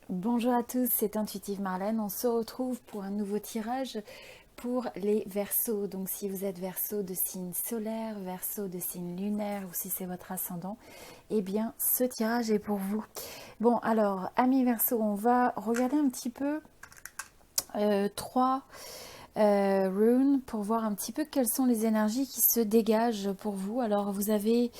Bonjour à tous, c'est Intuitive Marlène. On se retrouve pour un nouveau tirage pour les Verseaux. Donc si vous êtes Verseau de signe solaire, Verseau de signe lunaire ou si c'est votre ascendant, eh bien ce tirage est pour vous. Bon alors, amis Verseaux, on va regarder un petit peu trois runes pour voir un petit peu quelles sont les énergies qui se dégagent pour vous. Alors vous avez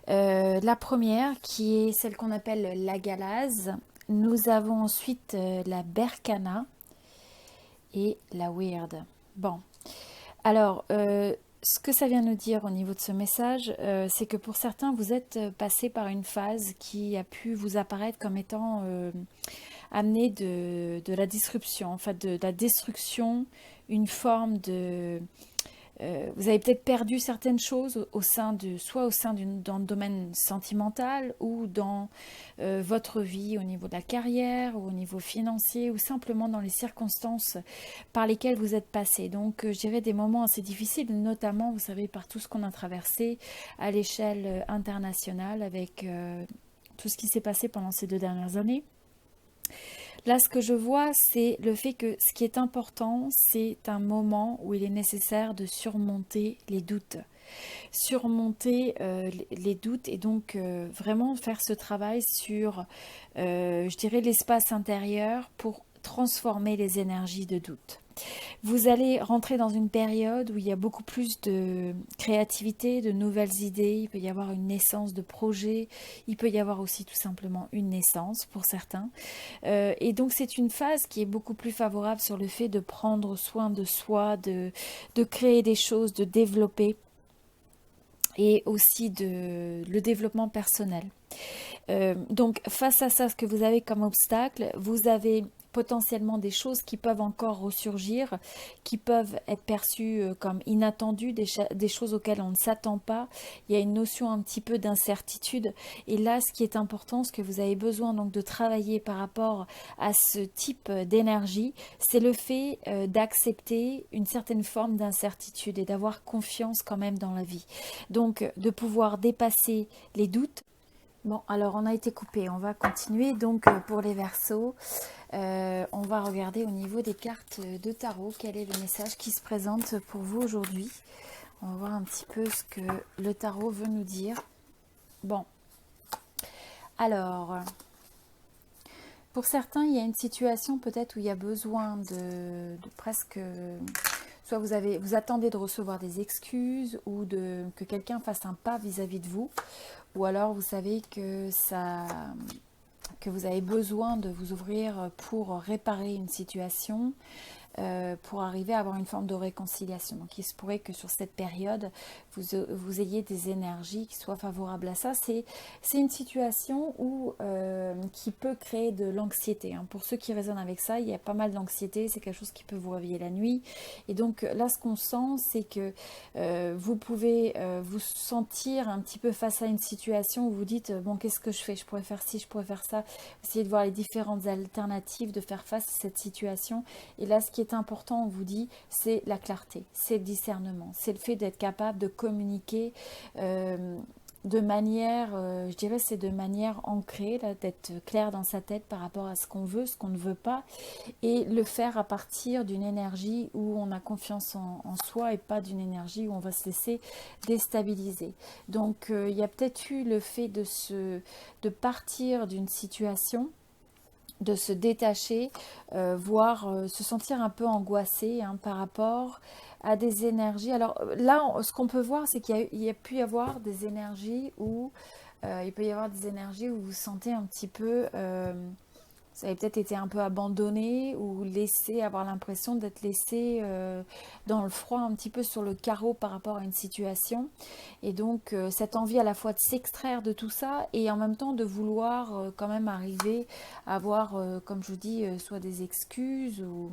la première qui est celle qu'on appelle la Galaze. Nous avons ensuite la Berkana et la Weird. Bon, alors ce que ça vient nous dire au niveau de ce message, c'est que pour certains, vous êtes passé par une phase qui a pu vous apparaître comme étant amenée de la disruption, en fait de la destruction, une forme de... vous avez peut-être perdu certaines choses au sein de, soit au sein dans le domaine sentimental ou dans votre vie au niveau de la carrière ou au niveau financier ou simplement dans les circonstances par lesquelles vous êtes passé. Donc je dirais des moments assez difficiles, notamment vous savez par tout ce qu'on a traversé à l'échelle internationale avec tout ce qui s'est passé pendant ces 2 dernières années. Là, ce que je vois, c'est le fait que ce qui est important, c'est un moment où il est nécessaire de surmonter les doutes. Surmonter les doutes et donc vraiment faire ce travail sur, je dirais, l'espace intérieur pour transformer les énergies de doute. Vous allez rentrer dans une période où il y a beaucoup plus de créativité, de nouvelles idées, il peut y avoir une naissance de projets, il peut y avoir aussi tout simplement une naissance pour certains. Et donc c'est une phase qui est beaucoup plus favorable sur le fait de prendre soin de soi, de créer des choses, de développer et aussi le développement personnel. Donc face à ça, ce que vous avez comme obstacle, vous avez potentiellement des choses qui peuvent encore ressurgir, qui peuvent être perçues comme inattendues, des choses auxquelles on ne s'attend pas. Il y a une notion un petit peu d'incertitude. Et là, ce qui est important, ce que vous avez besoin donc de travailler par rapport à ce type d'énergie, c'est le fait d'accepter une certaine forme d'incertitude et d'avoir confiance quand même dans la vie. Donc, de pouvoir dépasser les doutes. Bon, alors on a été coupé, on va continuer. Donc pour les Verseaux, on va regarder au niveau des cartes de tarot quel est le message qui se présente pour vous aujourd'hui. On va voir un petit peu ce que le tarot veut nous dire. Bon, alors, pour certains, il y a une situation peut-être où il y a besoin de presque... Soit vous attendez de recevoir des excuses ou que quelqu'un fasse un pas vis-à-vis de vous. Ou alors vous savez que vous avez besoin de vous ouvrir pour réparer une situation, pour arriver à avoir une forme de réconciliation. Donc il se pourrait que sur cette période, vous ayez des énergies qui soient favorables à ça. C'est une situation qui peut créer de l'anxiété. Pour ceux qui résonnent avec ça, il y a pas mal d'anxiété, c'est quelque chose qui peut vous réveiller la nuit. Et donc là, ce qu'on sent, c'est que vous pouvez vous sentir un petit peu face à une situation où vous dites, bon, qu'est-ce que je fais? Je pourrais faire ci, je pourrais faire ça. Essayez de voir les différentes alternatives, de faire face à cette situation. Et là, ce qui est important, on vous dit, c'est la clarté, c'est le discernement, c'est le fait d'être capable de communiquer de manière, je dirais, c'est de manière ancrée, d'être clair dans sa tête par rapport à ce qu'on veut, ce qu'on ne veut pas, et le faire à partir d'une énergie où on a confiance en soi et pas d'une énergie où on va se laisser déstabiliser. Donc, il y a peut-être eu le fait de partir d'une situation, de se détacher, voire se sentir un peu angoissé par rapport à des énergies. Alors là, ce qu'on peut voir, c'est qu'il y a pu y avoir des énergies où il peut y avoir des énergies où vous vous sentez un petit peu vous avez peut-être été un peu abandonné ou laissé, avoir l'impression d'être laissé dans le froid, un petit peu sur le carreau par rapport à une situation. Et donc cette envie à la fois de s'extraire de tout ça et en même temps de vouloir quand même arriver à avoir, comme je vous dis, soit des excuses ou...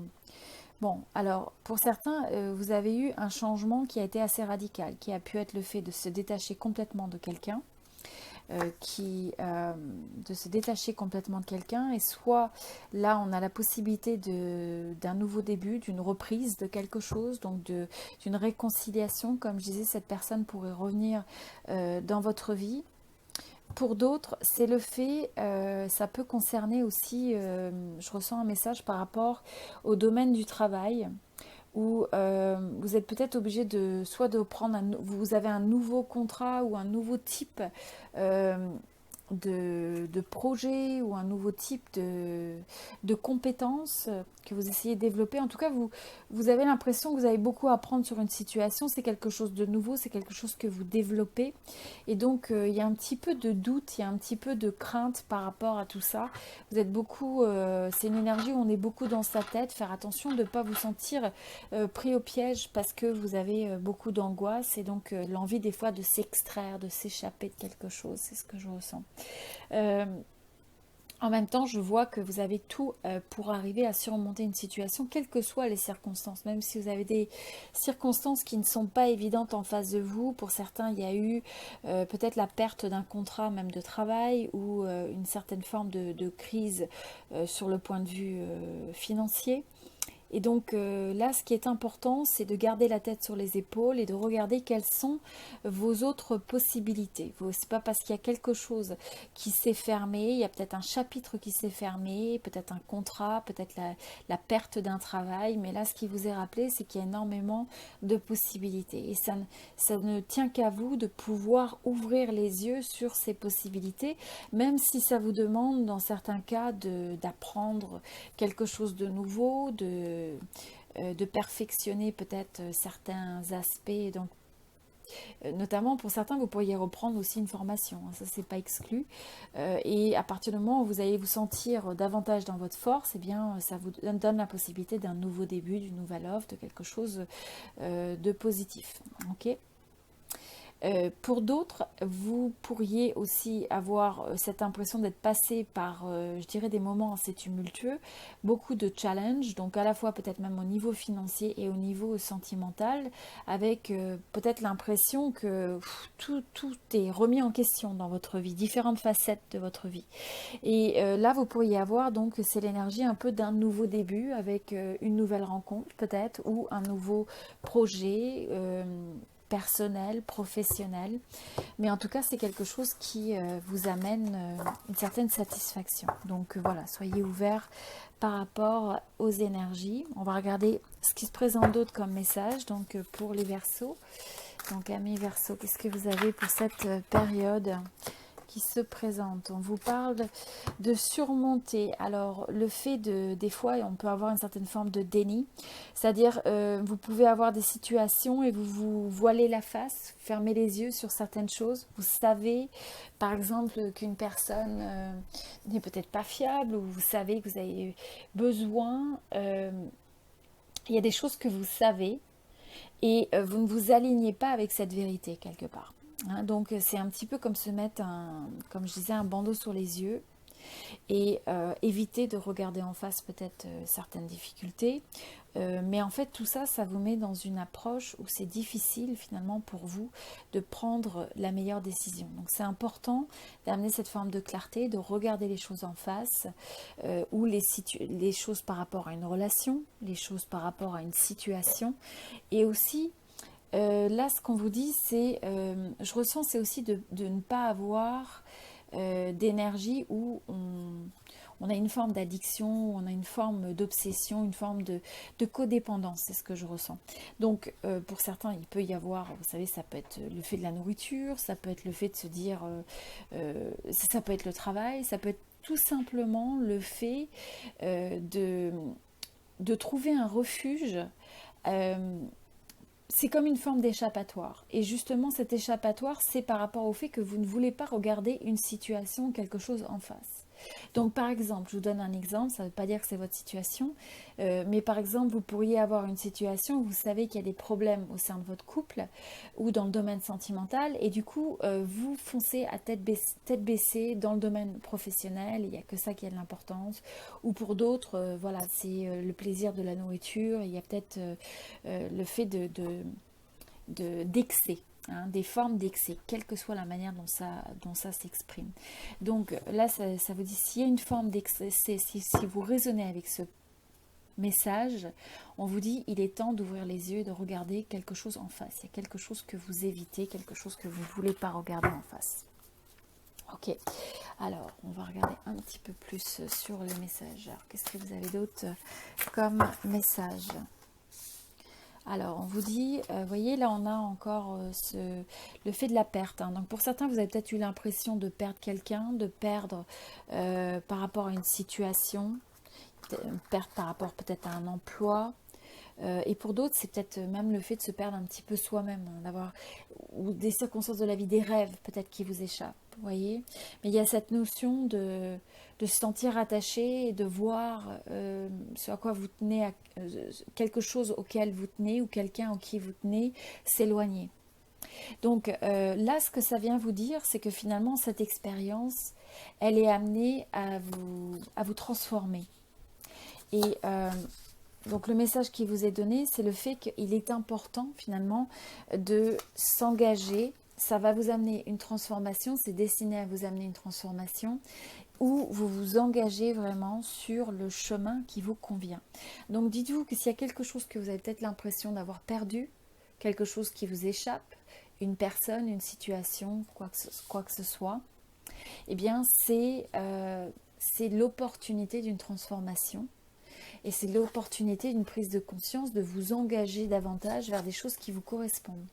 Bon, alors pour certains, vous avez eu un changement qui a été assez radical, qui a pu être le fait de se détacher complètement de quelqu'un. de se détacher complètement de quelqu'un, et soit là on a la possibilité d'un nouveau début, d'une reprise de quelque chose, donc d'une réconciliation. Comme je disais, cette personne pourrait revenir dans votre vie. Pour d'autres, c'est le fait, ça peut concerner aussi, je ressens un message par rapport au domaine du travail, où vous êtes peut-être obligé soit de prendre, vous avez un nouveau contrat ou un nouveau type euh, de projet, ou un nouveau type de compétences que vous essayez de développer. En tout cas, vous avez l'impression que vous avez beaucoup à apprendre sur une situation. C'est quelque chose de nouveau, c'est quelque chose que vous développez. Et donc, il y a un petit peu de doute, il y a un petit peu de crainte par rapport à tout ça. Vous êtes beaucoup, c'est une énergie où on est beaucoup dans sa tête. Faire attention de ne pas vous sentir pris au piège parce que vous avez beaucoup d'angoisse, et donc l'envie des fois de s'extraire, de s'échapper de quelque chose. C'est ce que je ressens. Euh, En même temps, je vois que vous avez tout pour arriver à surmonter une situation, quelles que soient les circonstances. Même si vous avez des circonstances qui ne sont pas évidentes en face de vous. Pour certains, il y a eu peut-être la perte d'un contrat même de travail, ou une certaine forme de crise sur le point de vue financier. Et donc là, ce qui est important, c'est de garder la tête sur les épaules et de regarder quelles sont vos autres possibilités. C'est pas parce qu'il y a quelque chose qui s'est fermé, il y a peut-être un chapitre qui s'est fermé, peut-être un contrat, peut-être la perte d'un travail, mais là, ce qui vous est rappelé, c'est qu'il y a énormément de possibilités. Et ça ne tient qu'à vous de pouvoir ouvrir les yeux sur ces possibilités, même si ça vous demande, dans certains cas, d'apprendre quelque chose de nouveau, de perfectionner peut-être certains aspects. Donc, notamment pour certains, vous pourriez reprendre aussi une formation, hein, ça c'est pas exclu. Et à partir du moment où vous allez vous sentir davantage dans votre force, eh bien ça vous donne la possibilité d'un nouveau début, d'une nouvelle offre, de quelque chose de positif. Ok. Pour d'autres, vous pourriez aussi avoir cette impression d'être passé par, je dirais, des moments assez tumultueux, beaucoup de challenges, donc à la fois peut-être même au niveau financier et au niveau sentimental, avec peut-être l'impression que tout est remis en question dans votre vie, différentes facettes de votre vie. Et là, vous pourriez avoir, donc, c'est l'énergie un peu d'un nouveau début, avec une nouvelle rencontre peut-être, ou un nouveau projet personnel, professionnel, mais en tout cas c'est quelque chose qui vous amène une certaine satisfaction. Donc voilà, soyez ouverts par rapport aux énergies. On va regarder ce qui se présente d'autre comme message, donc pour les Verseaux. Donc amis Verseaux, qu'est-ce que vous avez pour cette période qui se présente? On vous parle de surmonter. Alors le fait des fois on peut avoir une certaine forme de déni, c'est-à-dire vous pouvez avoir des situations et vous vous voilez la face, fermez les yeux sur certaines choses. Vous savez par exemple qu'une personne n'est peut-être pas fiable, ou vous savez que vous avez besoin, il y a des choses que vous savez, et vous ne vous alignez pas avec cette vérité quelque part. Hein, donc c'est un petit peu comme se mettre comme je disais, un bandeau sur les yeux, et éviter de regarder en face peut-être certaines difficultés. Mais en fait tout ça, ça vous met dans une approche où c'est difficile finalement pour vous de prendre la meilleure décision. Donc c'est important d'amener cette forme de clarté, de regarder les choses en face, ou les choses par rapport à une relation, les choses par rapport à une situation, et aussi là, ce qu'on vous dit, c'est, je ressens, c'est aussi de ne pas avoir d'énergie où on a une forme d'addiction, on a une forme d'obsession, une forme de codépendance, c'est ce que je ressens. Donc, pour certains, il peut y avoir, vous savez, ça peut être le fait de la nourriture, ça peut être le fait de se dire, ça peut être le travail, ça peut être tout simplement le fait de trouver un refuge. C'est comme une forme d'échappatoire. Et justement, cet échappatoire, c'est par rapport au fait que vous ne voulez pas regarder une situation, quelque chose en face. Donc par exemple, je vous donne un exemple, ça ne veut pas dire que c'est votre situation, mais par exemple, vous pourriez avoir une situation où vous savez qu'il y a des problèmes au sein de votre couple ou dans le domaine sentimental, et du coup, vous foncez à tête baissée dans le domaine professionnel, il n'y a que ça qui a de l'importance, ou pour d'autres, voilà, c'est le plaisir de la nourriture, il y a peut-être le fait d'excès. hein, des formes d'excès, quelle que soit la manière dont ça s'exprime. Donc là, ça vous dit, s'il y a une forme d'excès, si vous raisonnez avec ce message, on vous dit, il est temps d'ouvrir les yeux et de regarder quelque chose en face. Il y a quelque chose que vous évitez, quelque chose que vous ne voulez pas regarder en face. Ok, alors on va regarder un petit peu plus sur le message. Alors, qu'est-ce que vous avez d'autre comme message? Alors, on vous dit, voyez, là, on a encore le fait de la perte. Hein. Donc, pour certains, vous avez peut-être eu l'impression de perdre quelqu'un, de perdre par rapport à une situation, perdre par rapport peut-être à un emploi. Et pour d'autres, c'est peut-être même le fait de se perdre un petit peu soi-même, hein, d'avoir ou des circonstances de la vie, des rêves peut-être qui vous échappent, vous voyez. Mais il y a cette notion de se sentir attaché et de voir ce à quoi vous tenez, quelque chose auquel vous tenez ou quelqu'un en qui vous tenez s'éloigner. Donc là, ce que ça vient vous dire, c'est que finalement, cette expérience, elle est amenée à vous transformer. Et donc le message qui vous est donné, c'est le fait qu'il est important finalement de s'engager. Ça va vous amener une transformation, c'est destiné à vous amener une transformation où vous vous engagez vraiment sur le chemin qui vous convient. Donc dites-vous que s'il y a quelque chose que vous avez peut-être l'impression d'avoir perdu, quelque chose qui vous échappe, une personne, une situation, quoi que ce soit, eh bien c'est l'opportunité d'une transformation. Et c'est l'opportunité d'une prise de conscience, de vous engager davantage vers des choses qui vous correspondent.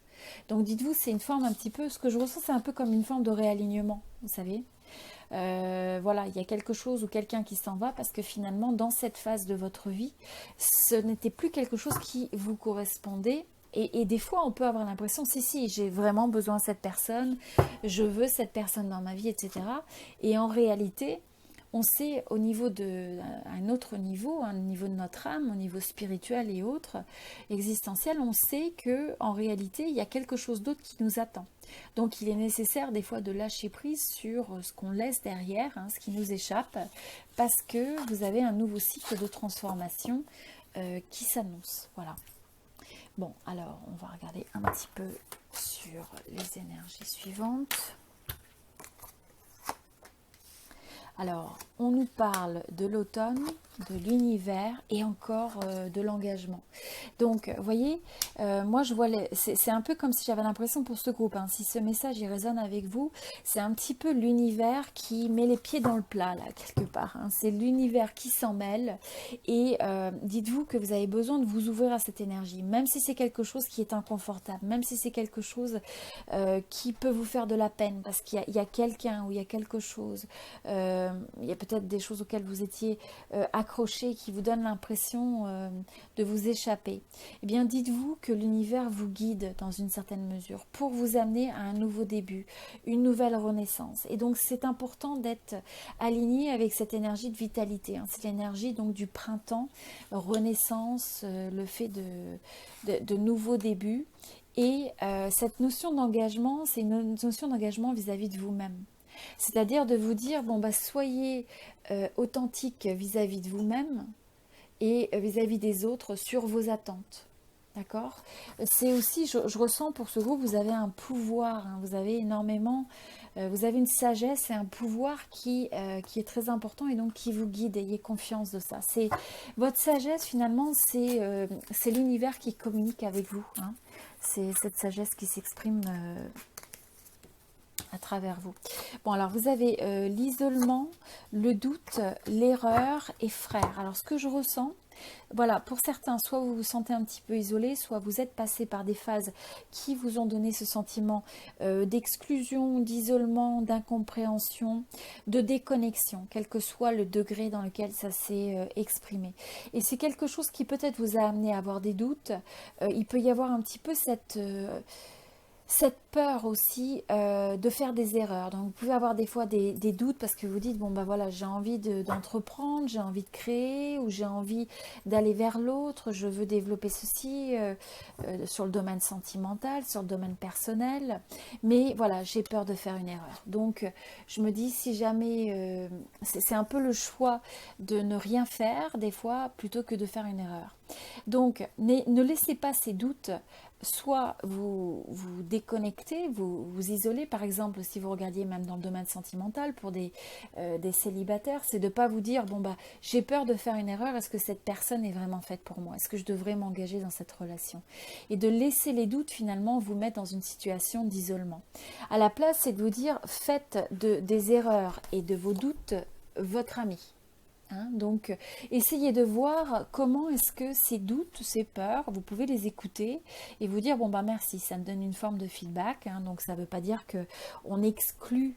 Donc dites-vous, c'est une forme un petit peu, ce que je ressens, c'est un peu comme une forme de réalignement, vous savez. Voilà, il y a quelque chose ou quelqu'un qui s'en va parce que finalement, dans cette phase de votre vie, ce n'était plus quelque chose qui vous correspondait. Et des fois, on peut avoir l'impression, si, j'ai vraiment besoin de cette personne, je veux cette personne dans ma vie, etc. Et en réalité, on sait au niveau un autre niveau, au niveau de notre âme, au niveau spirituel et autres, existentiel, on sait que en réalité, il y a quelque chose d'autre qui nous attend. Donc il est nécessaire des fois de lâcher prise sur ce qu'on laisse derrière, hein, ce qui nous échappe, parce que vous avez un nouveau cycle de transformation qui s'annonce. Voilà. Bon, alors on va regarder un petit peu sur les énergies suivantes. Alors, on nous parle de l'automne, de l'univers et encore de l'engagement. Donc, vous voyez, moi je vois, c'est un peu comme si j'avais l'impression pour ce groupe, hein, si ce message il résonne avec vous, c'est un petit peu l'univers qui met les pieds dans le plat, là, quelque part. Hein. C'est l'univers qui s'en mêle et dites-vous que vous avez besoin de vous ouvrir à cette énergie, même si c'est quelque chose qui est inconfortable, même si c'est quelque chose qui peut vous faire de la peine, parce qu'il y a quelqu'un ou il y a quelque chose... il y a peut-être des choses auxquelles vous étiez accroché qui vous donnent l'impression de vous échapper. Eh bien, dites-vous que l'univers vous guide dans une certaine mesure pour vous amener à un nouveau début, une nouvelle renaissance. Et donc, c'est important d'être aligné avec cette énergie de vitalité. Hein. C'est l'énergie donc du printemps, renaissance, le fait de nouveaux débuts. Et cette notion d'engagement, c'est une notion d'engagement vis-à-vis de vous-même. C'est-à-dire de vous dire, bon, bah, soyez authentique vis-à-vis de vous-même et vis-à-vis des autres sur vos attentes. D'accord? C'est aussi, je ressens pour ce groupe, vous avez un pouvoir, hein, vous avez énormément, vous avez une sagesse et un pouvoir qui est très important et donc qui vous guide. Ayez confiance de ça. C'est votre sagesse finalement, c'est l'univers qui communique avec vous. Hein. C'est cette sagesse qui s'exprime à travers vous. Bon, alors vous avez l'isolement, le doute, l'erreur et frère. Alors ce que je ressens, voilà, pour certains, soit vous vous sentez un petit peu isolé, soit vous êtes passé par des phases qui vous ont donné ce sentiment d'exclusion, d'isolement, d'incompréhension, de déconnexion, quel que soit le degré dans lequel ça s'est exprimé. Et c'est quelque chose qui peut-être vous a amené à avoir des doutes. Il peut y avoir un petit peu cette peur aussi de faire des erreurs. Donc vous pouvez avoir des fois des doutes parce que vous dites, bon ben voilà, j'ai envie d'entreprendre, j'ai envie de créer ou j'ai envie d'aller vers l'autre, je veux développer ceci sur le domaine sentimental, sur le domaine personnel, mais voilà, j'ai peur de faire une erreur. Donc je me dis, si jamais, c'est un peu le choix de ne rien faire des fois plutôt que de faire une erreur. Donc ne laissez pas ces doutes soit vous vous déconnectez, vous vous isolez. Par exemple, si vous regardiez même dans le domaine sentimental pour des célibataires, c'est de ne pas vous dire, bon bah j'ai peur de faire une erreur, est-ce que cette personne est vraiment faite pour moi? Est-ce que je devrais m'engager dans cette relation? Et de laisser les doutes finalement vous mettre dans une situation d'isolement. À la place, c'est de vous dire, faites des erreurs et de vos doutes votre ami. Hein, donc, essayez de voir comment est-ce que ces doutes, ces peurs, vous pouvez les écouter et vous dire, bon bah merci, ça me donne une forme de feedback. Hein, donc, ça ne veut pas dire qu'on exclut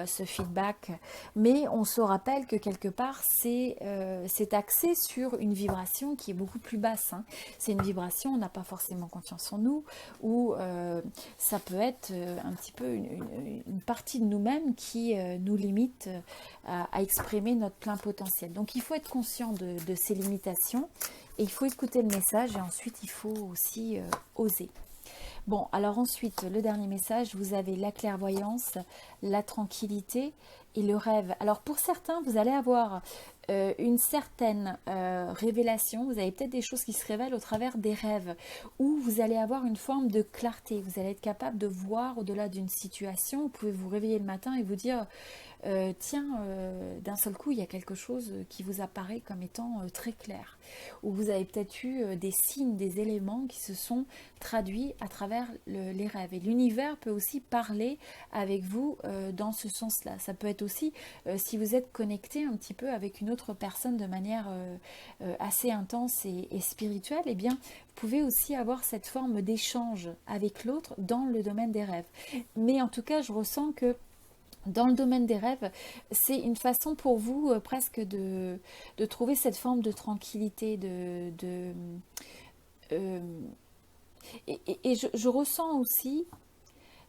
ce feedback, mais on se rappelle que quelque part, c'est axé sur une vibration qui est beaucoup plus basse. Hein. C'est une vibration, on n'a pas forcément confiance en nous, ou ça peut être un petit peu une partie de nous-mêmes qui nous limite à exprimer notre plein potentiel. Donc il faut être conscient de ces limitations et il faut écouter le message et ensuite il faut aussi oser. Bon, alors ensuite, le dernier message, vous avez la clairvoyance, la tranquillité et le rêve. Alors pour certains, vous allez avoir une certaine révélation, vous avez peut-être des choses qui se révèlent au travers des rêves, où vous allez avoir une forme de clarté, vous allez être capable de voir au-delà d'une situation, vous pouvez vous réveiller le matin et vous dire... tiens, d'un seul coup, il y a quelque chose qui vous apparaît comme étant très clair. Ou vous avez peut-être eu des signes, des éléments qui se sont traduits à travers les rêves. Et l'univers peut aussi parler avec vous dans ce sens-là. Ça peut être aussi, si vous êtes connecté un petit peu avec une autre personne de manière assez intense et spirituelle, eh bien, vous pouvez aussi avoir cette forme d'échange avec l'autre dans le domaine des rêves. Mais en tout cas, je ressens que dans le domaine des rêves, c'est une façon pour vous presque de trouver cette forme de tranquillité, et je ressens aussi,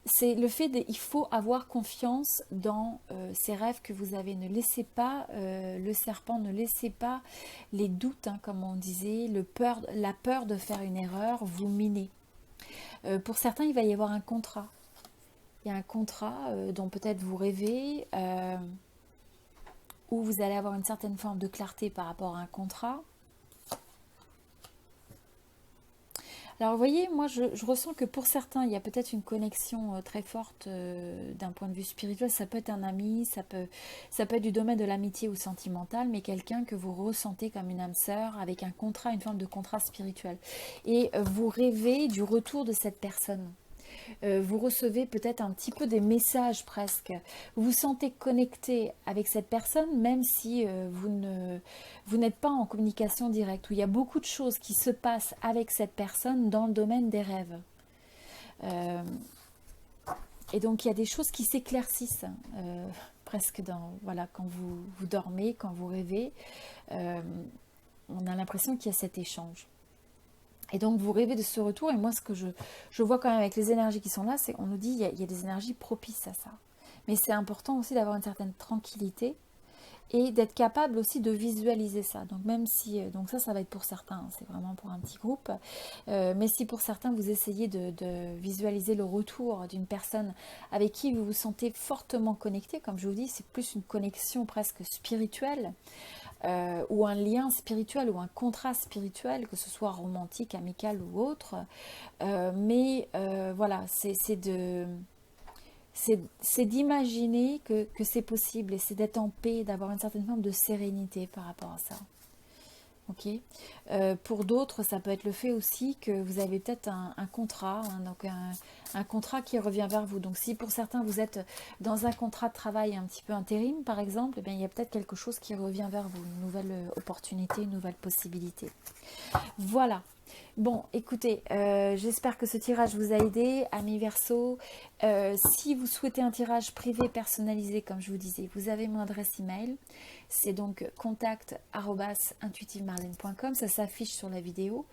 c'est le fait il faut avoir confiance dans ces rêves que vous avez. Ne laissez pas le serpent, ne laissez pas les doutes, hein, comme on disait, la peur de faire une erreur vous miner. Pour certains, il va y avoir un contrat. Il y a un contrat dont peut-être vous rêvez, où vous allez avoir une certaine forme de clarté par rapport à un contrat. Alors vous voyez, moi je ressens que pour certains, il y a peut-être une connexion très forte d'un point de vue spirituel. Ça peut être un ami, ça peut être du domaine de l'amitié ou sentimental, mais quelqu'un que vous ressentez comme une âme sœur, avec un contrat, une forme de contrat spirituel. Et vous rêvez du retour de cette personne. Vous recevez peut-être un petit peu des messages presque. Vous vous sentez connecté avec cette personne, même si vous n'êtes pas en communication directe, où il y a beaucoup de choses qui se passent avec cette personne dans le domaine des rêves. Et donc il y a des choses qui s'éclaircissent presque voilà, quand vous dormez, quand vous rêvez. On a l'impression qu'il y a cet échange. Et donc vous rêvez de ce retour, et moi ce que je vois quand même avec les énergies qui sont là, c'est qu'on nous dit qu'il y a des énergies propices à ça. Mais c'est important aussi d'avoir une certaine tranquillité et d'être capable aussi de visualiser ça. Donc même si, donc ça va être pour certains, hein, c'est vraiment pour un petit groupe, mais si pour certains vous essayez de visualiser le retour d'une personne avec qui vous vous sentez fortement connecté, comme je vous dis, c'est plus une connexion presque spirituelle, ou un lien spirituel ou un contrat spirituel, que ce soit romantique, amical ou autre, mais voilà, c'est d'imaginer que c'est possible, et c'est d'être en paix, d'avoir une certaine forme de sérénité par rapport à ça. Ok. Pour d'autres, ça peut être le fait aussi que vous avez peut-être un contrat, hein, donc un contrat qui revient vers vous. Donc si pour certains vous êtes dans un contrat de travail un petit peu intérim par exemple, eh bien, il y a peut-être quelque chose qui revient vers vous, une nouvelle opportunité, une nouvelle possibilité. Voilà. Bon, écoutez, j'espère que ce tirage vous a aidé, amis Verseau. Si vous souhaitez un tirage privé personnalisé, comme je vous disais, vous avez mon adresse email. C'est donc contact@intuitivemarlène.com. Ça s'affiche sur la vidéo.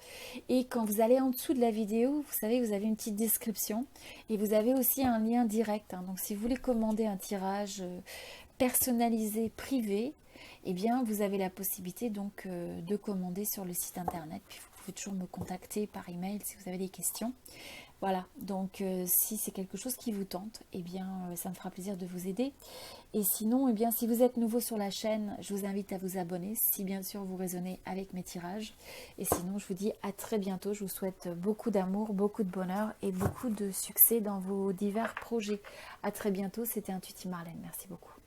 Et quand vous allez en dessous de la vidéo, vous savez, vous avez une petite description. Et vous avez aussi un lien direct. Hein. Donc si vous voulez commander un tirage personnalisé, privé, eh bien, vous avez la possibilité donc de commander sur le site internet. Puis vous pouvez toujours me contacter par email si vous avez des questions. Voilà, donc si c'est quelque chose qui vous tente, eh bien ça me fera plaisir de vous aider. Et sinon, eh bien, si vous êtes nouveau sur la chaîne, je vous invite à vous abonner si bien sûr vous raisonnez avec mes tirages. Et sinon, je vous dis à très bientôt. Je vous souhaite beaucoup d'amour, beaucoup de bonheur et beaucoup de succès dans vos divers projets. À très bientôt, c'était Intuitive Marlène. Merci beaucoup.